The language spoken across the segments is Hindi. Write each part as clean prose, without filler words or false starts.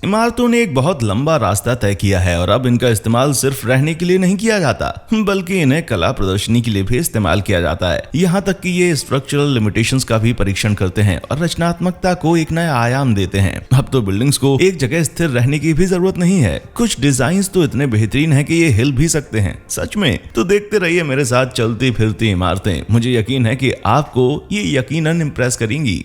इमारतों ने एक बहुत लंबा रास्ता तय किया है और अब इनका इस्तेमाल सिर्फ रहने के लिए नहीं किया जाता बल्कि इन्हें कला प्रदर्शनी के लिए भी इस्तेमाल किया जाता है। यहाँ तक कि ये स्ट्रक्चरल लिमिटेशंस का भी परीक्षण करते हैं और रचनात्मकता को एक नया आयाम देते हैं। अब तो बिल्डिंग्स को एक जगह स्थिर रहने की भी जरूरत नहीं है। कुछ डिजाइन्स तो इतने बेहतरीन है कि ये हिल भी सकते हैं। सच में तो देखते रहिए मेरे साथ चलती फिरती इमारतें। मुझे यकीन है कि आपको ये यकीनन इम्प्रेस करेंगी।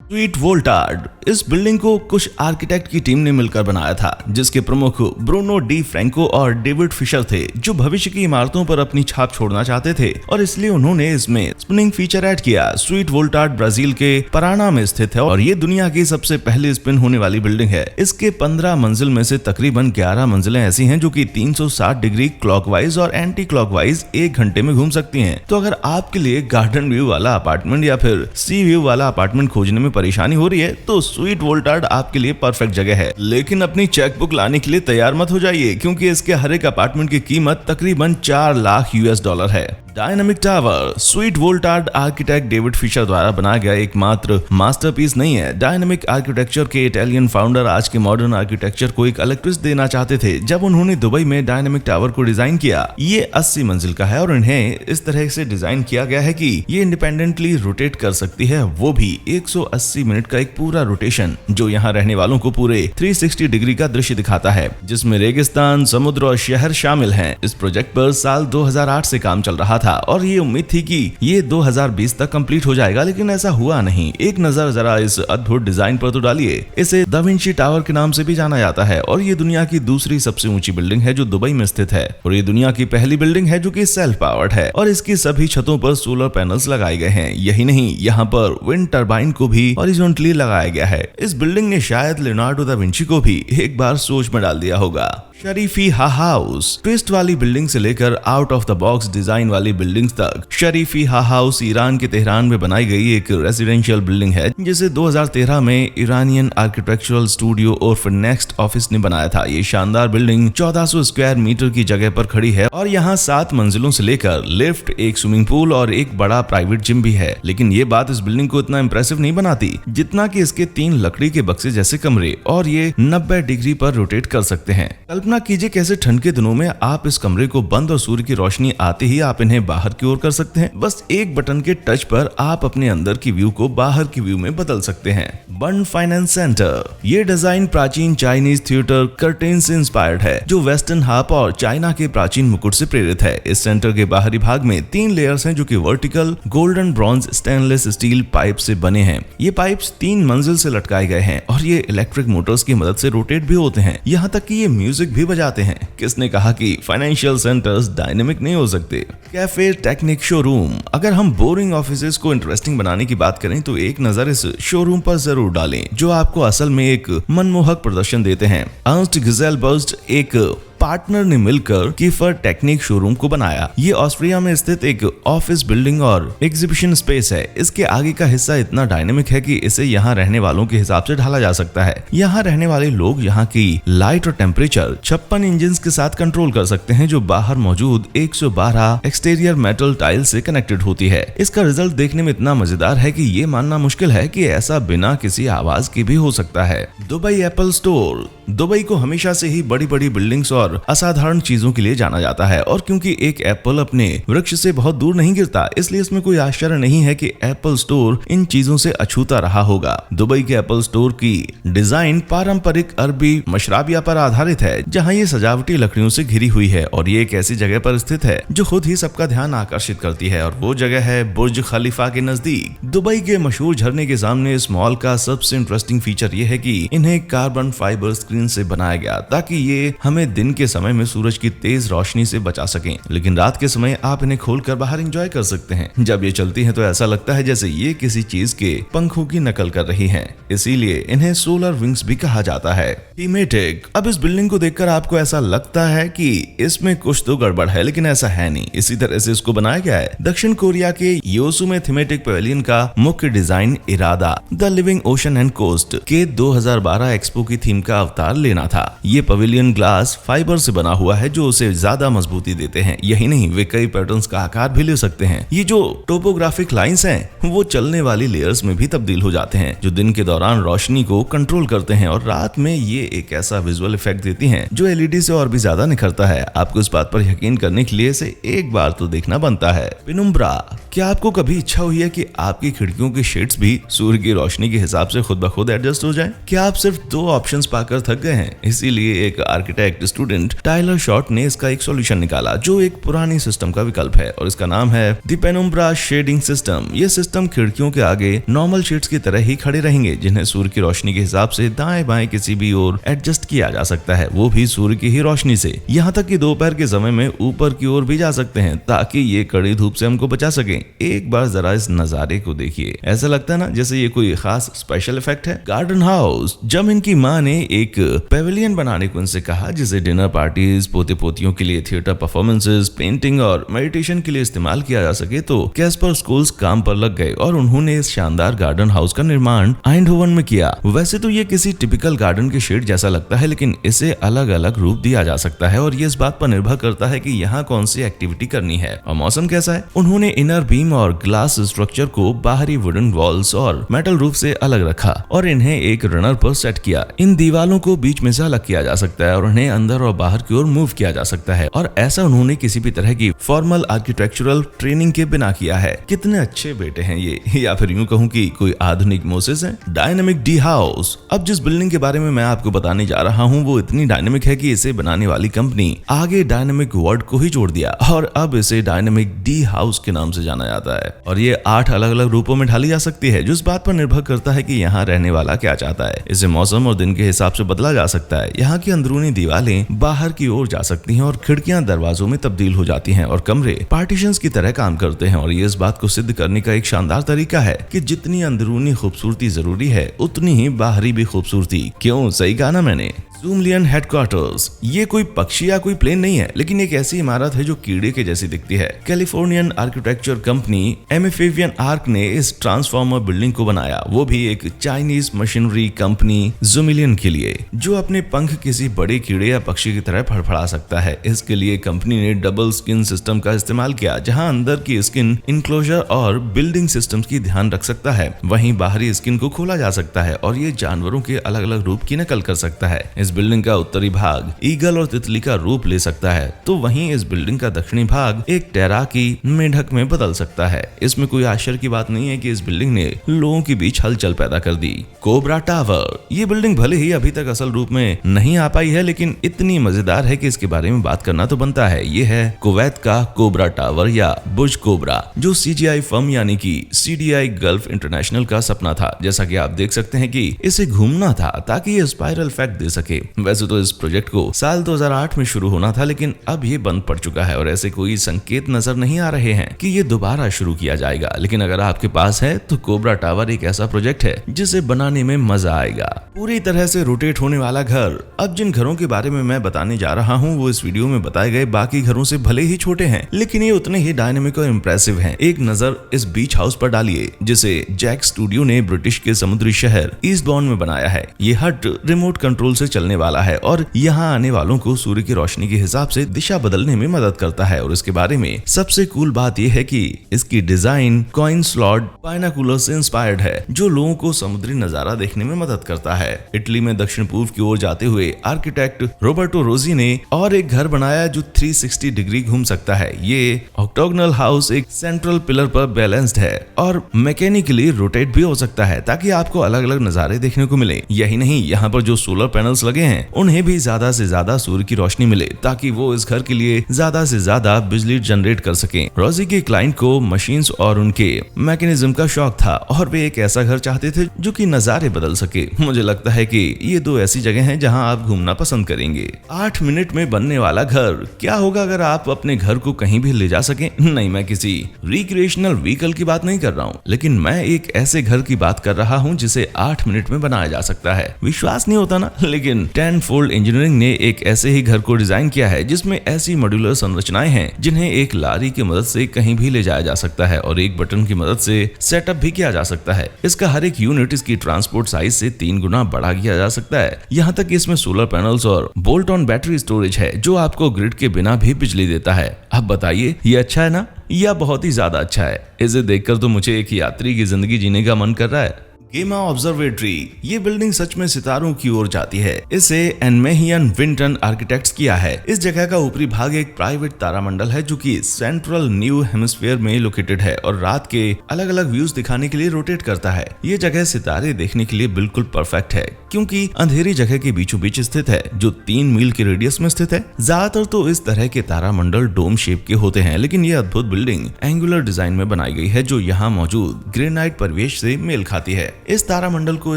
स्वीट वोल्टार्ड, इस बिल्डिंग को कुछ आर्किटेक्ट की टीम ने मिलकर बनाया था, जिसके प्रमुख ब्रूनो डी फ्रैंको और डेविड फिशर थे, जो भविष्य की इमारतों पर अपनी छाप छोड़ना चाहते थे और इसलिए उन्होंने इसमें स्पिनिंग फीचर ऐड किया। स्वीट वोल्टार्ड ब्राजील के पराना में स्थित है और ये दुनिया की सबसे पहले स्पिन होने वाली बिल्डिंग है। इसके 15 मंजिल में से तकरीबन 11 मंजिलें ऐसी हैं जो कि 360 डिग्री क्लॉकवाइज और एंटी क्लॉकवाइज 1 घंटे में घूम सकती हैं। तो अगर आपके लिए गार्डन व्यू वाला अपार्टमेंट या फिर सी व्यू वाला अपार्टमेंट खोजने में परेशानी हो रही है तो स्वीट वोल्टार्ड आपके लिए परफेक्ट जगह है। लेकिन अपनी चेकबुक लाने के लिए तैयार मत हो जाइए, क्योंकि इसके हर एक अपार्टमेंट की कीमत तकरीबन 4 लाख US$ है। डायनामिक टावर, स्वीट वोल्टार्ड आर्किटेक्ट डेविड फिशर द्वारा बनाया गया एकमात्र मास्टरपीस नहीं है। डायनामिक आर्किटेक्चर के इटालियन फाउंडर आज के मॉडर्न आर्किटेक्चर को एक अलग ट्विस्ट देना चाहते थे जब उन्होंने दुबई में डायनामिक टावर को डिजाइन किया। ये 80 मंजिल का है और इन्हें इस तरह से डिजाइन किया गया है कि ये इंडिपेंडेंटली रोटेट कर सकती है, वो भी 180 मिनट का एक पूरा रोटेशन, जो यहाँ रहने वालों को पूरे 360 डिग्री का दृश्य दिखाता है, जिसमें रेगिस्तान, समुद्र और शहर शामिल हैं। इस प्रोजेक्ट पर साल 2008 से काम चल रहा था और ये उम्मीद थी कि ये 2020 तक कंप्लीट हो जाएगा, लेकिन ऐसा हुआ नहीं। एक नजर जरा इस अद्भुत डिजाइन पर तो डालिए। इसे दा विंची टावर के नाम से भी जाना जाता है और ये दुनिया की दूसरी सबसे ऊंची बिल्डिंग है जो दुबई में स्थित है और ये दुनिया की पहली बिल्डिंग है जो कि सेल्फ पावर्ड है और इसकी सभी छतों पर सोलर पैनल्स लगाए गए हैं। यही नहीं, यहाँ पर विंड टर्बाइन को भी हॉरिजॉन्टली लगाया गया है। इस बिल्डिंग ने शायद लियोनार्डो दा विंची को भी एक बार सोच में डाल दिया होगा। शरीफी हाउस, ट्विस्ट वाली बिल्डिंग से लेकर out of the box design वाली बिल्डिंग्स तक, शरीफी हाउस ईरान के तेहरान में बनाई गई एक रेजिडेंशियल बिल्डिंग है जिसे 2013 में ईरानियन आर्किटेक्चरल स्टूडियो और नेक्स्ट ऑफिस ने बनाया था। ये शानदार बिल्डिंग 1400 स्क्वायर मीटर की जगह पर खड़ी है और यहाँ 7 मंजिलों से लेकर लिफ्ट, एक स्विमिंग पूल और एक बड़ा प्राइवेट जिम भी है। लेकिन ये बात इस बिल्डिंग को इतना इंप्रेसिव नहीं बनाती जितना कि इसके 3 लकड़ी के बक्से जैसे कमरे और ये 90 डिग्री पर रोटेट कर सकते हैं। कल्पना कीजिए कैसे ठंड के दिनों में आप इस कमरे को बंद और सूर्य की रोशनी आते ही आप इन्हें बाहर की ओर कर सकते हैं। बस एक बटन के टच पर आप अपने अंदर की व्यू को बाहर की व्यू में बदल सकते हैं। बर्न फाइनेंस सेंटर, ये डिजाइन प्राचीन चाइनीज थिएटर कर्टेन से इंस्पायर्ड है जो वेस्टर्न हार्प और चाइना के प्राचीन मुकुट से प्रेरित है। इस सेंटर के बाहरी भाग में 3 लेयर्स हैं जो कि vertical golden bronze stainless steel pipe से बने हैं। ये पाइप्स 3 मंजिल से लटकाए गए हैं और ये इलेक्ट्रिक मोटर्स की मदद से रोटेट भी होते हैं। यहाँ तक कि ये म्यूजिक भी बजाते हैं। किसने कहा कि फाइनेंशियल सेंटर्स डायनेमिक नहीं हो सकते। कैफे टेक्निक शोरूम, अगर हम बोरिंग ऑफिसेस को इंटरेस्टिंग बनाने की बात करें तो एक नजर इस शोरूम पर जरूर डालें, जो आपको असल में एक मनमोहक प्रदर्शन देते हैं। अर्न्स्ट गिजेलबर्स्ट एक पार्टनर ने मिलकर कीफर टेक्निक शोरूम को बनाया। ये ऑस्ट्रिया में स्थित एक ऑफिस बिल्डिंग और एग्जीबिशन स्पेस है। इसके आगे का हिस्सा इतना डायनेमिक है कि इसे यहाँ रहने वालों के हिसाब से ढाला जा सकता है। यहाँ रहने वाले लोग यहाँ की लाइट और टेम्परेचर 56 इंजन के साथ कंट्रोल कर सकते हैं, जो बाहर मौजूद 112 एक्सटीरियर मेटल टाइल से कनेक्टेड होती है। इसका रिजल्ट देखने में इतना मजेदार है कि ये मानना मुश्किल है कि ऐसा बिना किसी आवाज के भी हो सकता है। दुबई एप्पल स्टोर, दुबई को हमेशा से ही बड़ी बड़ी बिल्डिंग्स और असाधारण चीजों के लिए जाना जाता है और क्योंकि एक एप्पल अपने वृक्ष से बहुत दूर नहीं गिरता, इसलिए इसमें कोई आश्चर्य नहीं है कि एप्पल स्टोर इन चीजों से अछूता रहा होगा। दुबई के एप्पल स्टोर की डिजाइन पारंपरिक अरबी मशराबिया पर आधारित है, जहां ये सजावटी लकड़ियों से घिरी हुई है और ये एक ऐसी जगह पर स्थित है जो खुद ही सबका ध्यान आकर्षित करती है और वो जगह है बुर्ज खलीफा के नजदीक। दुबई के मशहूर झरने के सामने इस मॉल का सबसे इंटरेस्टिंग फीचर ये है कि इन्हें कार्बन फाइबर स्क्रीन से बनाया गया ताकि ये हमें दिन के समय में सूरज की तेज रोशनी से बचा सकें, लेकिन रात के समय आप इन्हें खोलकर बाहर एंजॉय कर सकते हैं। जब ये चलती हैं तो ऐसा लगता है जैसे ये किसी चीज के पंखों की नकल कर रही हैं, इसीलिए इन्हें सोलर विंग्स भी कहा जाता है। थीमेटिक, अब इस बिल्डिंग को देखकर आपको ऐसा लगता है कि इसमें कुछ तो गड़बड़ है, लेकिन ऐसा है नहीं। इसी तरह से इसको बनाया गया है। दक्षिण कोरिया के योसू में थीमेटिक पवेलियन का मुख्य डिजाइन इरादा the living ocean and coast के 2012 एक्सपो की थीम का अवतार लगातार लेना था। ये पवेलियन ग्लास फाइबर से बना हुआ है जो उसे ज्यादा मजबूती देते हैं। यही नहीं, वे कई पैटर्न्स का आकार भी ले सकते हैं। ये जो टोपोग्राफिक लाइंस हैं वो चलने वाली लेयर्स में भी तब्दील हो जाते हैं जो दिन के दौरान रोशनी को कंट्रोल करते हैं और रात में ये एक ऐसा विजुअल इफेक्ट देती हैं जो एलईडी से और भी ज्यादा निखरता है। आपको इस बात पर यकीन करने के लिए इसे एक बार तो देखना बनता है। पेनुम्ब्रा, क्या आपको कभी इच्छा हुई है कि आपकी खिड़कियों के शेड्स भी सूर्य की रोशनी के हिसाब से खुद ब खुद एडजस्ट हो जाएं? क्या आप सिर्फ 2 ऑप्शंस पाकर थक गए हैं? इसीलिए एक आर्किटेक्ट स्टूडेंट टाइलर शॉर्ट ने इसका एक सॉल्यूशन निकाला जो एक पुरानी सिस्टम का विकल्प है और इसका नाम है द पेनुम्ब्रा शेडिंग सिस्टम। ये सिस्टम खिड़कियों के आगे नॉर्मल शेड्स की तरह ही खड़े रहेंगे जिन्हें सूर्य की रोशनी के हिसाब से दाएं बाएं किसी भी ओर एडजस्ट किया जा सकता है, वो भी सूर्य की ही रोशनी से। यहाँ तक कि दोपहर के समय में ऊपर की ओर भी जा सकते हैं ताकि ये कड़ी धूप से हमको बचा सके। एक बार जरा इस नजारे को देखिए, ऐसा लगता है ना जैसे ये कोई खास स्पेशल इफेक्ट है। गार्डन हाउस, जब इनकी माँ ने एक पेविलियन बनाने को इनसे कहा जिसे डिनर पार्टीज, पोते पोतियों के लिए थिएटर परफॉर्मेंसेस, पेंटिंग और मेडिटेशन के लिए इस्तेमाल किया जा सके, तो कैस्पर स्कूल्स काम पर लग गए और उन्होंने इस शानदार गार्डन हाउस का निर्माण आइंडहोवन में किया। वैसे तो ये किसी टिपिकल गार्डन के शेड जैसा लगता है लेकिन इसे अलग अलग रूप दिया जा सकता है और ये इस बात पर निर्भर करता है कि यहाँ कौन सी एक्टिविटी करनी है और मौसम कैसा है। उन्होंने इनर बीम और ग्लास स्ट्रक्चर को बाहरी वुडन वॉल्स और मेटल रूफ से अलग रखा और इन्हें एक रनर पर सेट किया। इन दीवालों को बीच में से अलग किया जा सकता है और उन्हें अंदर और बाहर की ओर मूव किया जा सकता है और ऐसा उन्होंने किसी भी तरह की फॉर्मल आर्किटेक्चरल ट्रेनिंग के बिना किया है। कितने अच्छे बेटे हैं ये, या फिर यूं कहूं कि कोई आधुनिक मोसेस है। डायनेमिक डी हाउस, अब जिस बिल्डिंग के बारे में मैं आपको बताने जा रहा हूं वो इतनी डायनेमिक है कि इसे बनाने वाली कंपनी आगे डायनेमिक वर्ड को ही जोड़ दिया और अब इसे डायनेमिक डी हाउस के नाम से जाना जाता है और ये 8 अलग अलग रूपों में ढाली जा सकती है जो इस बात पर निर्भर करता है कि यहाँ रहने वाला क्या चाहता है। इसे मौसम और दिन के हिसाब से बदला जा सकता है। यहाँ की अंदरूनी दीवारें बाहर की ओर जा सकती हैं और खिड़कियां दरवाजों में तब्दील हो जाती हैं और कमरे पार्टीशंस की तरह काम करते हैं और ये इस बात को सिद्ध करने का एक शानदार तरीका है कि जितनी अंदरूनी खूबसूरती जरूरी है उतनी ही बाहरी भी खूबसूरती। क्यों, सही कहा ना मैंने। ज़ूमलियन हेडक्वार्टर्स, ये कोई पक्षी या कोई प्लेन नहीं है लेकिन एक ऐसी इमारत है जो कीड़े के जैसी दिखती है। कैलिफोर्नियन आर्किटेक्चर कंपनी एमेफेवियन आर्क ने इस ट्रांसफॉर्मर बिल्डिंग को बनाया, वो भी एक चाइनीज मशीनरी कंपनी ज़ूमलियन के लिए जो अपने पंख किसी बड़े कीड़े या पक्षी की तरह फड़फड़ा सकता है। इसके लिए कंपनी ने डबल स्किन सिस्टम का इस्तेमाल किया जहां अंदर की स्किन इंक्लोजर और बिल्डिंग सिस्टम्स की ध्यान रख सकता है, वहीं बाहरी स्किन को खोला जा सकता है और ये जानवरों के अलग अलग रूप की नकल कर सकता है। इस बिल्डिंग का उत्तरी भाग ईगल और तितली का रूप ले सकता है तो वहीं इस बिल्डिंग का दक्षिणी भाग एक तैराकी मेंढक में बदल सकता है। इसमें कोई आश्चर्य की बात नहीं है कि इस बिल्डिंग ने लोगों के बीच हलचल पैदा कर दी। कोबरा टावर, ये बिल्डिंग भले ही अभी तक असल रूप में नहीं आ पाई है लेकिन इतनी मजेदार है कि इसके बारे में बात करना तो बनता है। ये है कुवैत का कोबरा टावर या बुर्ज कोबरा जो CGI फर्म यानी कि CDI गल्फ इंटरनेशनल का सपना था। जैसा कि आप देख सकते हैं कि इसे घूमना था ताकि ये स्पाइरल इफेक्ट दे सके। वैसे तो इस प्रोजेक्ट को साल 2008 में शुरू होना था लेकिन अब ये बंद पड़ चुका है और ऐसे कोई संकेत नजर नहीं आ रहे हैं कि ये दोबारा शुरू किया जाएगा। लेकिन अगर आपके पास है तो कोबरा टावर एक ऐसा प्रोजेक्ट है जिसे बनाने में मजा आएगा। पूरी तरह से रोटेट होने वाला घर, अब जिन घरों के बारे में मैं बताने जा रहा हूँ वो इस वीडियो में बताए गए बाकी घरों से भले ही छोटे हैं लेकिन ये उतने ही डायनेमिक और इम्प्रेसिव हैं। एक नजर इस बीच हाउस पर डालिए जिसे जैक स्टूडियो ने ब्रिटिश के समुद्री शहर ईस्टबॉर्न में बनाया है। ये हट रिमोट कंट्रोल से चलने वाला है और यहाँ आने वालों को सूर्य की रोशनी के हिसाब से दिशा बदलने में मदद करता है और इसके बारे में सबसे कूल बात यह है कि इसकी डिजाइन कॉइन स्लॉट बाइनोकुलर से इंस्पायर्ड है जो लोगों को समुद्री नजारा देखने में मदद करता है। इटली में दक्षिण पूर्व की ओर जाते हुए आर्किटेक्ट रोबर्टो रोजी ने और एक घर बनाया जो 360 डिग्री घूम सकता है। ये ऑक्टोगनल हाउस एक सेंट्रल पिलर पर बैलेंस्ड है और मैकेनिकली रोटेट भी हो सकता है ताकि आपको अलग अलग नजारे देखने को मिले। यही नहीं, यहाँ पर जो सोलर पैनल्स लगे हैं उन्हें भी ज्यादा से ज्यादा सूर्य की रोशनी मिले ताकि वो इस घर के लिए ज्यादा से ज्यादा बिजली जनरेट कर सकें। रोजी के क्लाइंट को मशीन्स और उनके मैकेनिज्म का शौक था और वे एक ऐसा घर चाहते थे जो कि नजारे बदल सके। मुझे लगता है कि ये 2 ऐसी जगह हैं जहां आप घूमना पसंद करेंगे। 8 मिनट में बनने वाला घर, क्या होगा अगर आप अपने घर को कहीं भी ले जा सकें? नहीं, मैं किसी रिक्रिएशनल व्हीकल की बात नहीं कर रहा हूँ लेकिन मैं एक ऐसे घर की बात कर रहा हूँ जिसे 8 मिनट में बनाया जा सकता है। विश्वास नहीं होता ना, लेकिन टेनफोल्ड इंजीनियरिंग ने एक ऐसे ही घर को डिजाइन किया है जिसमें ऐसी मॉड्यूलर संरचनाएं हैं जिन्हें एक लारी की मदद से कहीं भी ले जाया जा सकता है और एक बटन की मदद से सेटअप भी किया जा सकता है। इसका हर एक यूनिट इसकी ट्रांसपोर्ट साइज से 3 गुना बढ़ा किया जा सकता है यहाँ तक कि इसमें सोलर पैनल्स और बोल्ट ऑन बैटरी स्टोरेज है जो आपको ग्रिड के बिना भी बिजली देता है। अब बताइए ये अच्छा है ना, या बहुत ही ज्यादा अच्छा है? इसे देखकर तो मुझे एक यात्री की जिंदगी जीने का मन कर रहा है। गेमा ऑब्जर्वेटरी, ये बिल्डिंग सच में सितारों की ओर जाती है। इसे एनमेहियन विंटन आर्किटेक्ट्स किया है। इस जगह का ऊपरी भाग एक प्राइवेट तारामंडल है जो कि सेंट्रल न्यू हेमिस्फीयर में लोकेटेड है और रात के अलग अलग व्यूज दिखाने के लिए रोटेट करता है। ये जगह सितारे देखने के लिए बिल्कुल परफेक्ट है क्योंकि अंधेरी जगह के बीचों बीच स्थित है जो 3 मील के रेडियस में स्थित है। ज्यादातर तो इस तरह के तारामंडल डोम शेप के होते हैं, लेकिन ये अद्भुत बिल्डिंग एंगुलर डिजाइन में बनाई गई है जो यहाँ मौजूद ग्रेनाइट परिवेश से मेल खाती है। इस तारामंडल को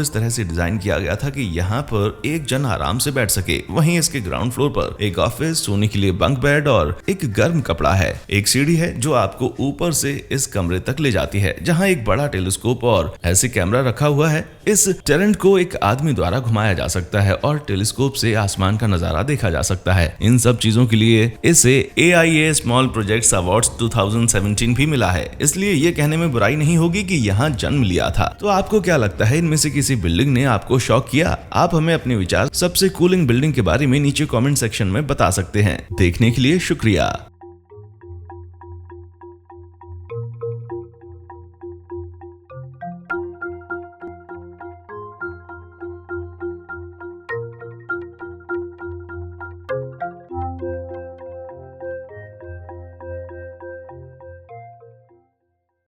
इस तरह से डिजाइन किया गया था कि यहाँ पर एक जन आराम से बैठ सके। वहीं इसके ग्राउंड फ्लोर पर एक ऑफिस, सोने के लिए बंक बेड और एक गर्म कपड़ा है। एक सीढ़ी है जो आपको ऊपर से इस कमरे तक ले जाती है जहाँ एक बड़ा टेलीस्कोप और ऐसे कैमरा रखा हुआ है। इस टेरेंट को एक आदमी द्वारा घुमाया जा सकता है और टेलीस्कोप से आसमान का नजारा देखा जा सकता है। इन सब चीजों के लिए इसे AIA स्मॉल प्रोजेक्ट्स अवार्ड्स 2017 भी मिला है। इसलिए ये कहने में बुराई नहीं होगी कि यहाँ जन्म लिया था। तो आपको क्या लगता है, इनमें से किसी बिल्डिंग ने आपको शॉक किया? आप हमें अपने विचार सबसे कूलिंग बिल्डिंग के बारे में नीचे कमेंट सेक्शन में बता सकते हैं। देखने के लिए शुक्रिया।